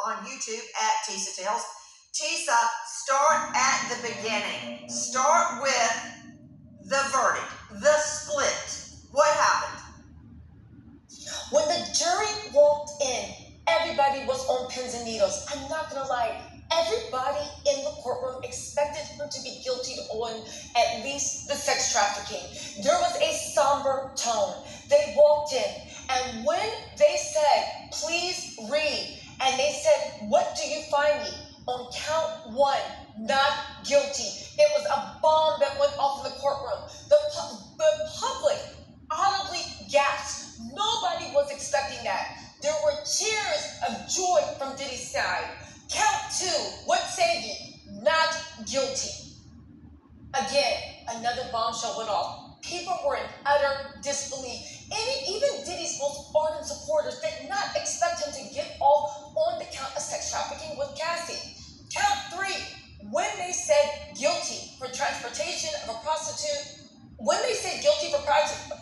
on YouTube at Tisa Tells. Tisa, start at the beginning. Start with the verdict, the split. What happened? When the jury walked in, everybody was on pins and needles. I'm not gonna lie, everybody in the courtroom expected him to be guilty on at least the sex trafficking. There was a somber tone. They walked in, and when they said, "Please read," and they said, "What do you find me?" On count one, not guilty. It was a bomb that went off in the courtroom. The public audibly gasped. Nobody was expecting that. There were cheers of joy from Diddy's side. Count two, what say ye? Not guilty. Again, another bombshell went off. People were in utter disbelief. And even Diddy's most ardent supporters did not expect him to get off on the count of sex trafficking with Cassie. Count three, when they said guilty for transportation of a prostitute, when they said guilty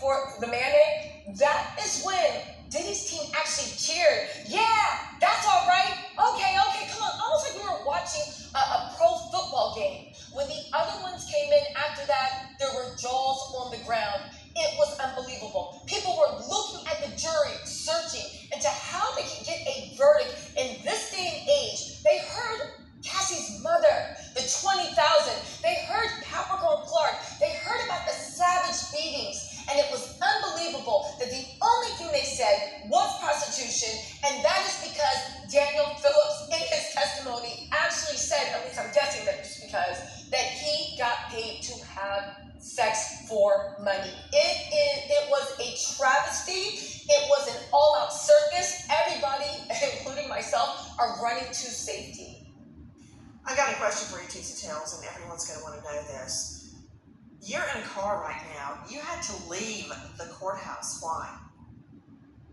for the mayonnaise, that is when Diddy's team actually cheered. Yeah, that's all right. Okay, come on. Almost like we were watching a pro football game. When the other ones came in after that, there were jaws on the ground. It was unbelievable. People were looking at the jury, searching into how they could get a verdict in this day and age. They heard Cassie's mother, the 20,000. They heard Capricorn Clark. They heard about the savage beatings. And it was unbelievable that the only thing they said was prostitution. And that is because Daniel Phillips, in his testimony, actually said, at least I'm guessing that it's because, that he got paid to have sex for money. It was a travesty. It was an all-out circus. Everybody, including myself, are running to safety. I got a question for you, Tisa Tells, and everyone's going to want to know this. You're in a car right now. You had to leave the courthouse. Why?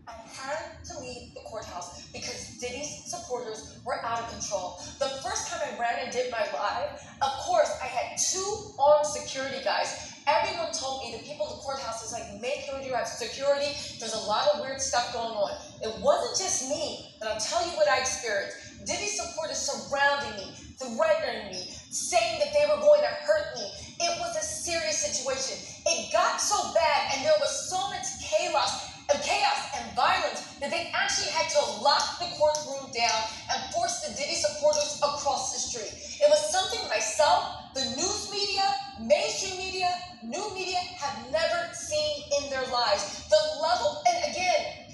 I had to leave the courthouse because Diddy's supporters were out of control. The first time I ran and did my live, of course, I had 2 armed security guys. Everyone told me the people at the courthouse is like, make sure you have security. There's a lot of weird stuff going on. It wasn't just me, but I'll tell you what I experienced. Diddy's supporters surrounding me, threatening me, saying that they were going to hurt me. It was a serious situation. It got so bad and there was so much chaos and violence that they actually had to lock the courtroom down and force the Diddy supporters across the street. It was something myself, the news media, mainstream media, new media have never seen in their lives. The level, and again,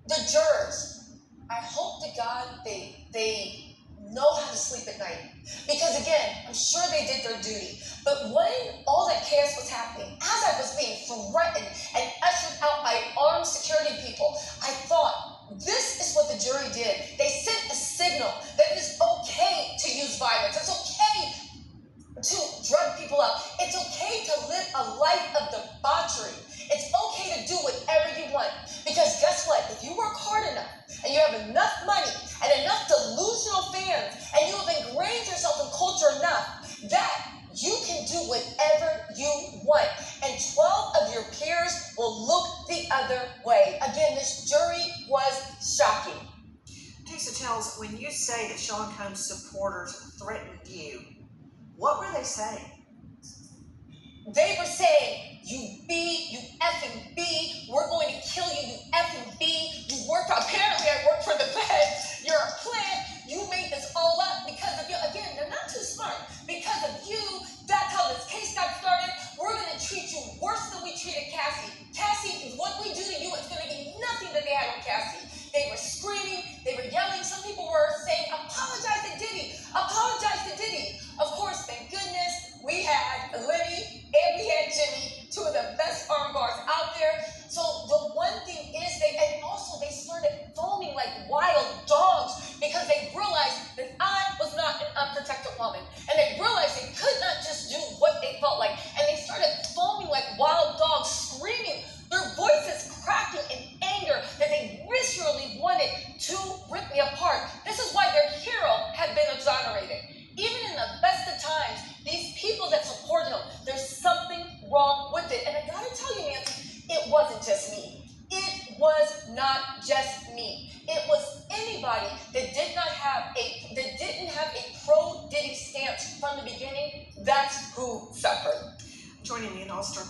the jurors, I hope to God they know how to sleep at night. Because again, I'm sure they did their duty. But when all that chaos was happening, as I was being threatened and ushered out by armed security people, I thought, this is what the jury did. They sent a signal that it is okay to use violence. It's okay to drug people up. It's okay to live a life of debauchery. It's okay to do whatever you want. Because guess what? If you work hard enough and you have enough money and enough delusional fans and you have ingrained yourself in culture enough that you can do whatever you want. And 12 of your peers will look the other way. Again, this jury was shocking. Tisa Tells, when you say that Sean Combs supporters threatened you, what were they saying? They were saying, you effing B, we're going to kill you, you effing B. You work, apparently I work for the feds. You're a plant. You made this all up because of you. Again, they're not too smart. Because of you, that's how this case got started. We're going to treat you worse than we treated Cassie. Cassie, what we do to you is going to be nothing that they had on Cassie. They were screaming. They were yelling. Some people were saying, apologize to Diddy. Apologize to Diddy. Of course, thank goodness, we had Lenny and we had Jimmy, 2 of the best arm bars out there. So the one thing is, they started foaming like wild dogs from the beginning, that's who suffered. Joining me in All-Star